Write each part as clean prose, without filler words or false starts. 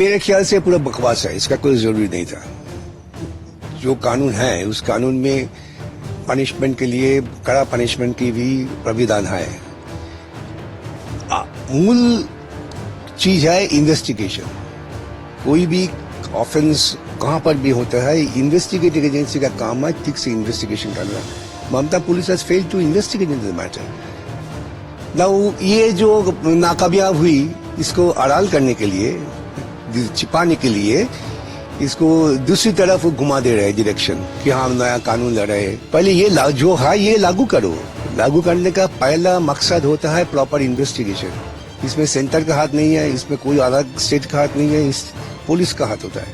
मेरे ख्याल से पूरा बकवास है, इसका कोई जरूरी नहीं था। जो कानून है उस कानून में पनिशमेंट के लिए कड़ा पनिशमेंट की भी प्राविधान है। मूल चीज है इन्वेस्टिगेशन। कोई भी ऑफेंस कहां पर भी होता है, इन्वेस्टिगेटिंग एजेंसी का काम है ठीक से इन्वेस्टिगेशन करना। Mamata police has failed to investigate in the matter. Now ये जो नाकामयाब हुई, इसको आड़ाल करने के लिए, छिपाने के लिए इसको दूसरी तरफ घुमा दे रहे हैं डायरेक्शन कि हाँ नया कानून ला रहे हैं। पहले ये जो है ये लागू करो। लागू करने का पहला मकसद होता है प्रॉपर इन्वेस्टिगेशन। इसमें सेंटर का हाथ नहीं है, इसमें कोई अलग स्टेट का हाथ नहीं है, इस पुलिस का हाथ होता है।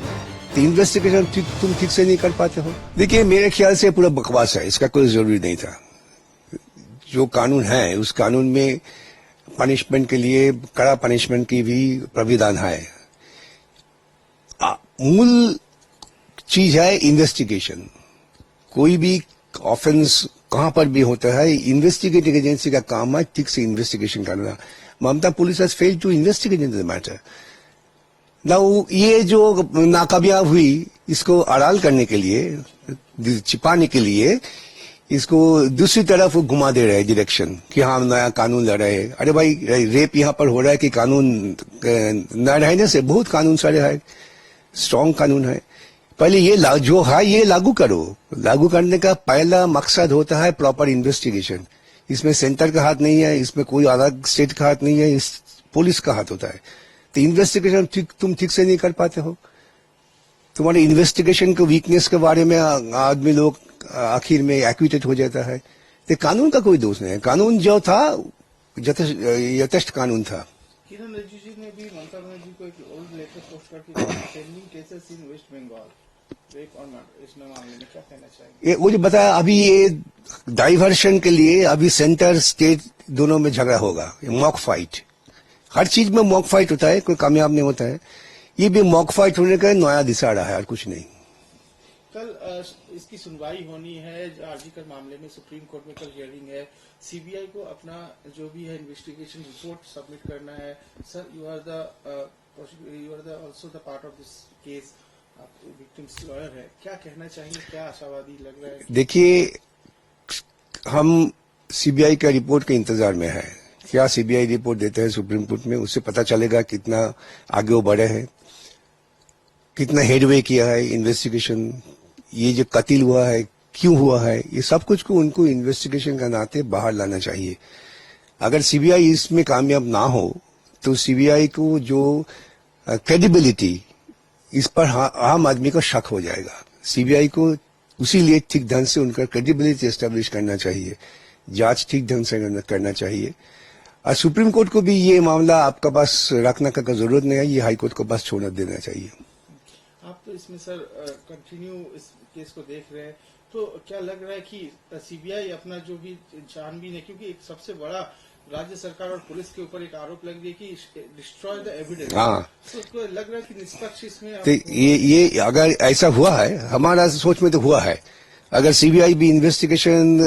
तो इन्वेस्टिगेशन तुम ठीक से नहीं कर पाते हो। देखिए मेरे ख्याल से पूरा बकवास है, इसका कोई जरूरी नहीं था। जो कानून है उस कानून में पनिशमेंट के लिए कड़ा पनिशमेंट की भी प्राविधान है। मूल चीज है इन्वेस्टिगेशन। कोई भी ऑफेंस कहां पर भी होता है, इन्वेस्टिगेटिंग एजेंसी का काम है ठीक से इन्वेस्टिगेशन करना। Mamata police has failed to investigate in the matter. Now ये जो नाकामयाब हुई, इसको आड़ाल करने के लिए, छिपाने के लिए इसको दूसरी तरफ घुमा दे रहे हैं डायरेक्शन कि हाँ नया कानून ला रहे हैं। अरे भाई रेप यहाँ पर हो रहा है कि कानून न रहने से बहुत कानून सारे है, स्ट्रॉन्ग कानून है। पहले ये जो है ये लागू करो। लागू करने का पहला मकसद होता है प्रॉपर इन्वेस्टिगेशन। इसमें सेंटर का हाथ नहीं है, इसमें कोई अलग स्टेट का हाथ नहीं है, इस पुलिस का हाथ होता है। तो इन्वेस्टिगेशन तुम ठीक से नहीं कर पाते हो। तुम्हारे इन्वेस्टिगेशन के वीकनेस के बारे में आदमी लोग आखिर में एक्विटेड हो जाता है। तो कानून का कोई दोष नहीं है। कानून जो था यथेष्ट कानून था। किरण रिजिजू जी ने भी ममता बनर्जी को एक ओल्ड लेटर पोस्ट करके pending cases in West Bengal rape और मर्डर, इस मामले में क्या कहना चाहिए? वो जो बताया अभी, ये डाइवर्शन के लिए अभी सेंटर स्टेट दोनों में झगड़ा होगा, मॉक फाइट। हर चीज में मॉक फाइट होता है, कोई कामयाब नहीं होता है। ये भी मॉक फाइट होने का नया दिशा रहा है और कुछ नहीं। कल इसकी सुनवाई होनी है आरजीकर मामले में, सुप्रीम कोर्ट में कल हियरिंग है। सीबीआई को अपना जो भी है इन्वेस्टिगेशन रिपोर्ट सबमिट करना है। Sir you are the also the part of this case, आप विक्टिम्स लॉयर है, क्या कहना चाहिए, क्या आशावादी लग रहा है? देखिए हम सीबीआई का रिपोर्ट के इंतजार में है। क्या सीबीआई रिपोर्ट देते हैं सुप्रीम कोर्ट में, उससे पता चलेगा कितना आगे वो बढ़े हैं, कितना हेडवे किया है इन्वेस्टिगेशन। ये जो कत्ल हुआ है क्यों हुआ है, ये सब कुछ को उनको इन्वेस्टिगेशन का नाते बाहर लाना चाहिए। अगर सीबीआई इसमें कामयाब ना हो तो सीबीआई को जो क्रेडिबिलिटी, इस पर आम आदमी को शक हो जाएगा। सीबीआई को उसी लिए ठीक ढंग से उनका क्रेडिबिलिटी एस्टेब्लिश करना चाहिए, जांच ठीक ढंग से करना चाहिए। और सुप्रीम कोर्ट को भी ये मामला आपका पास रखने का जरूरत नहीं है, ये हाई कोर्ट को पास छोड़ देना चाहिए। आप तो इसमें सर कंटिन्यू इस केस को देख रहे हैं, तो क्या लग रहा है कि सीबीआई अपना जो भी छानबीन है, क्योंकि एक सबसे बड़ा राज्य सरकार और पुलिस के ऊपर एक आरोप लग रही है कि डिस्ट्रॉय द एविडेंस, तो उसको लग रहा है कि निष्पक्ष इसमें तो ये अगर ऐसा हुआ है, हमारा सोच में तो हुआ है। अगर सीबीआई भी इन्वेस्टिगेशन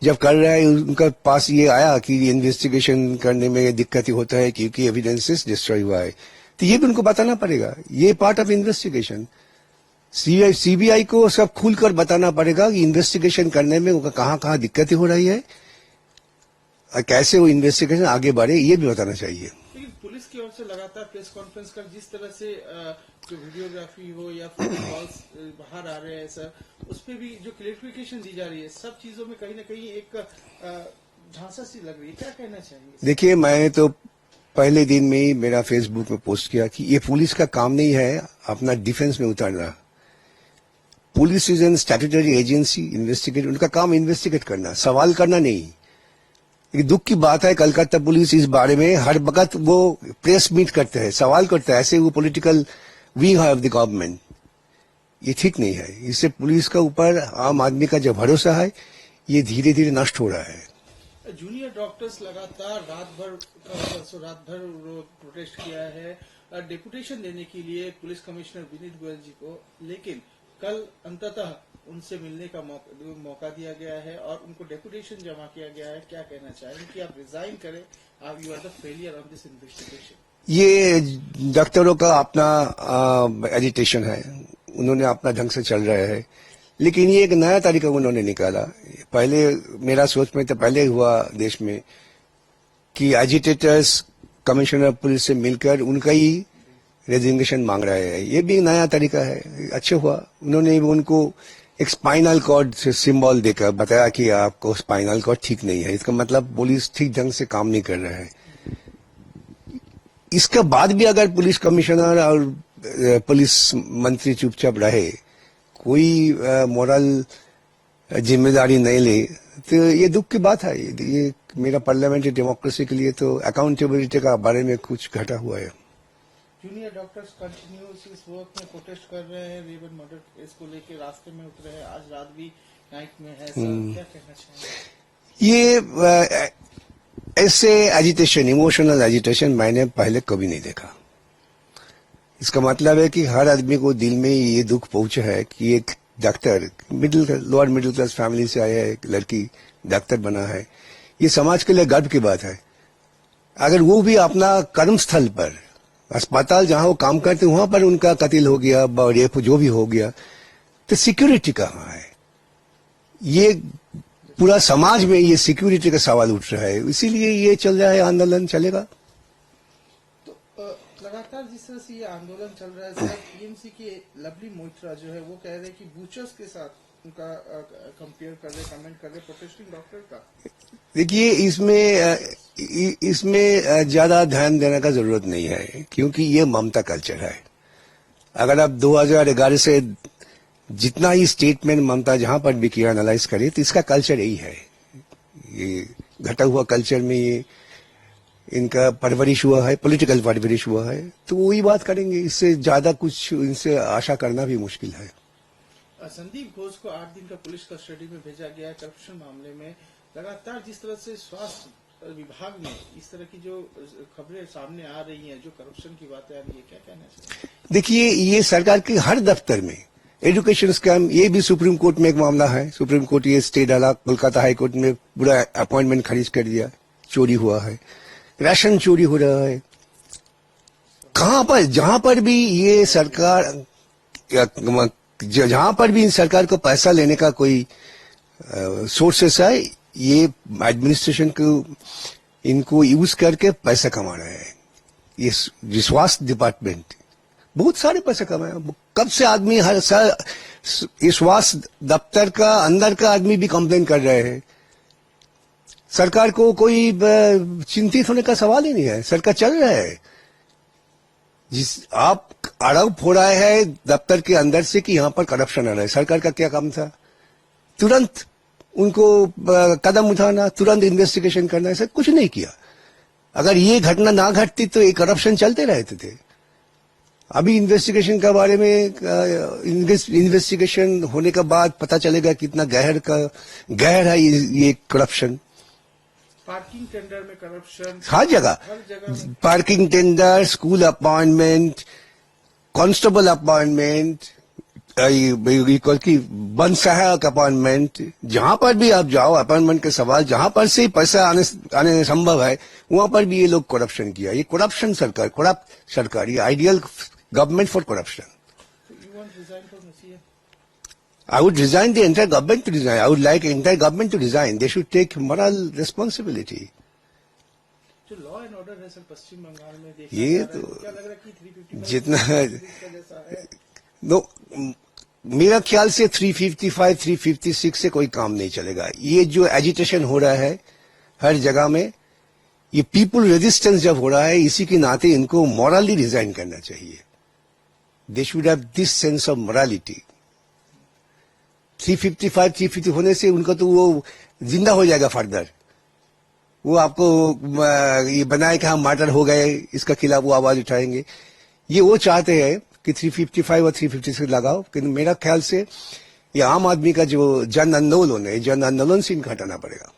जब कर रहा है, उनका पास ये आया कि इन्वेस्टिगेशन करने में दिक्कत होता है क्योंकि एविडेंसेस डिस्ट्रॉय हुआ है, तो ये भी उनको बताना पड़ेगा। ये पार्ट ऑफ इन्वेस्टिगेशन। सीबीआई को सब खुलकर बताना पड़ेगा कि इन्वेस्टिगेशन करने में कहां कहां दिक्कतें हो रही है और कैसे वो इन्वेस्टिगेशन आगे बढ़े, ये भी बताना चाहिए। लेकिन पुलिस की ओर से लगातार प्रेस कॉन्फ्रेंस कर जिस तरह से जो वीडियोग्राफी हो या फिर कॉल्स बाहर आ रहे हैं सर, उस पर भी जो क्लेरिफिकेशन दी जा रही है, सब चीजों में कहीं ना कहीं एक झांसा सी लग रही है, क्या कहना चाहिए? देखिए मैं तो पहले दिन में ही मेरा फेसबुक में पोस्ट किया कि ये पुलिस का काम नहीं है अपना डिफेंस में उतरना। Police is an statutory agency, investigate, उनका काम इन्वेस्टिगेट करना, सवाल करना नहीं। एक दुख की बात है कलकत्ता पुलिस इस बारे में हर वक्त वो प्रेस मीट करते हैं, सवाल करते हैं, ऐसे वो political wing of the government. ये ठीक नहीं है। इससे पुलिस का ऊपर आम आदमी का जो भरोसा है ये धीरे धीरे नष्ट हो रहा है। जूनियर डॉक्टर्स लगातार रात भर प्रोटेस्ट किया है डेपुटेशन देने के लिए पुलिस कमिश्नर विनीत गोयल जी को, लेकिन कल अंततः उनसे मिलने का मौका दिया गया है और उनको डेपुटेशन जमा किया गया है। क्या कहना चाहेंगे कि आप रिजाइन करें, आप you are the failure of this investigation? ये डॉक्टरों का अपना एजिटेशन है, उन्होंने अपना ढंग से चल रहे हैं, लेकिन ये एक नया तरीका उन्होंने निकाला। पहले मेरा सोच में तो पहले हुआ देश में कि एजिटेटर्स कमिश्नर पुलिस से मिलकर उनका ही रेजिग्नेशन मांग रहे हैं। ये भी नया तरीका है, अच्छा हुआ उन्होंने उनको एक स्पाइनल कॉर्ड से सिंबल देकर बताया कि आपको स्पाइनल कॉर्ड ठीक नहीं है, इसका मतलब पुलिस ठीक ढंग से काम नहीं कर रहा है। इसके बाद भी अगर पुलिस कमिश्नर और पुलिस मंत्री चुपचाप रहे, कोई मोरल जिम्मेदारी नहीं ले, तो ये दुख की बात है। ये मेरा पार्लियामेंट्री डेमोक्रेसी के लिए तो अकाउंटेबिलिटी का बारे में कुछ घटा हुआ है। जूनियर डॉक्टर्स कंटिन्यूस इस वर्क में प्रोटेस्ट कर रहे हैं, रेवन मर्डर केस को लेकर रास्ते में उतरे हैं, आज रात भी नाइट में है। सर क्या कहना चाहेंगे? ये ऐसे एजिटेशन, इमोशनल एजिटेशन मैंने पहले कभी नहीं देखा। इसका मतलब है कि हर आदमी को दिल में ये दुख पहुंचा है कि एक doctor lower middle class family से आया है, एक लड़की डॉक्टर बना है, ये समाज के लिए गर्व की बात है। अगर वो भी अपना कर्मस्थल पर, अस्पताल जहां वो काम करते वहां पर उनका कत्ल हो गया, रेप जो भी हो गया, तो सिक्योरिटी कहाँ है? ये पूरा समाज में ये सिक्योरिटी का सवाल उठ रहा है, इसीलिए ये चल रहा है, आंदोलन चलेगा। तो लगातार जिस तरह से ये आंदोलन चल रहा है, सर टीएमसी के लवली मोइत्रा जो है वो कह रहे हैं कि बूचर्स के साथ उनका कंपेयर कर रहे, कमेंट कर रहे प्रोटेस्टिंग डॉक्टर का। देखिए इसमें ज्यादा ध्यान देने का जरूरत नहीं है, क्योंकि ये ममता कल्चर है। अगर आप 2011 से जितना ही स्टेटमेंट ममता जहां पर भी किया एनालाइज करे, तो इसका कल्चर यही है। ये घटा हुआ कल्चर में ये इनका परवरिश हुआ है, पॉलिटिकल परवरिश हुआ है, तो वही बात करेंगे। इससे ज्यादा कुछ इनसे आशा करना भी मुश्किल है। संदीप घोष को 8 दिन का पुलिस कस्टडी में भेजा गया है करप्शन मामले में। लगातार जिस तरह से स्वास्थ्य विभाग में इस तरह की जो खबरें सामने आ रही हैं, जो करप्शन की बातें आ रही है, क्या कहना चाहिए? देखिए, ये सरकार के हर दफ्तर में एजुकेशन स्कैम, ये भी सुप्रीम कोर्ट में एक मामला है। सुप्रीम कोर्ट ये स्टे डाला, कोलकाता हाई कोर्ट में पूरा अपॉइंटमेंट खारिज कर दिया, चोरी हुआ है, राशन चोरी हो रहा है। कहां पर, जहां पर भी ये सरकार, जहां पर भी इन सरकार को पैसा लेने का कोई सोर्सेस है, ये एडमिनिस्ट्रेशन को इनको यूज करके पैसा कमा रहे हैं। ये स्वास्थ्य डिपार्टमेंट बहुत सारे पैसे कमाए। कब से आदमी हर साल इस स्वास्थ्य दफ्तर का अंदर का आदमी भी कंप्लेन कर रहे हैं। सरकार को कोई चिंतित होने का सवाल ही नहीं है, सरकार चल रहा है। जिस आप आरोप हो रहा है दफ्तर के अंदर से कि यहां पर करप्शन आ रहा है, सरकार का क्या काम था? तुरंत उनको कदम उठाना, तुरंत इन्वेस्टिगेशन करना, ऐसा कुछ नहीं किया। अगर ये घटना ना घटती तो ये करप्शन चलते रहते थे। अभी इन्वेस्टिगेशन के बारे में, इन्वेस्टिगेशन होने के बाद पता चलेगा कितना गहर है ये करप्शन। पार्किंग टेंडर में करप्शन हर जगह, parking tender, school appointment, constable appointment, की वन सहायक अपॉइंटमेंट, जहां पर भी आप जाओ अपॉइंटमेंट के सवाल, जहां पर से पैसा आने संभव है वहां पर भी ये लोग करप्शन किया। ये करप्शन सरकार, करप्ट सरकार, ये ideal government for corruption. I would resign the entire government to resign. I would like entire government to resign. They should take moral responsibility. जो लॉ एंड ऑर्डर है सर पश्चिम बंगाल में देखा ये जा रहा है, तो क्या लग रहा है कि 355 जितना जैसा है? मेरा ख्याल से 355, 356 से कोई काम नहीं चलेगा। ये जो एजिटेशन हो रहा है हर जगह में, ये पीपुल रेजिस्टेंस जब हो रहा है, इसी के नाते इनको मॉरली रिजाइन करना चाहिए। They should have this sense of morality. 355, 350 होने से उनको तो वो जिंदा हो जाएगा फर्दर। वो आपको ये बनाए कि हम मार्टर हो गए, इसका खिलाफ वो आवाज उठाएंगे। ये वो चाहते हैं कि 355 और 356 लगाओ, लेकिन मेरा ख्याल से ये आम आदमी का जो जन आंदोलन है, जन आंदोलन से इनको हटाना पड़ेगा।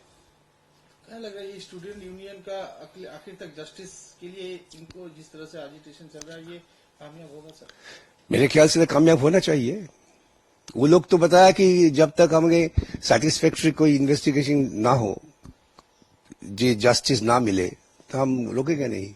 क्या लग रहा है ये स्टूडेंट यूनियन का आखिर तक जस्टिस के लिए इनको जिस तरह से एजिटेशन चल रहा है, ये कामयाब होगा सर? मेरे ख्याल से तो कामयाब होना चाहिए। वो लोग तो बताया कि जब तक हमें सेटिस्फैक्ट्री कोई इन्वेस्टिगेशन ना हो, जी जस्टिस ना मिले, तो हम रोकेंगे नहीं।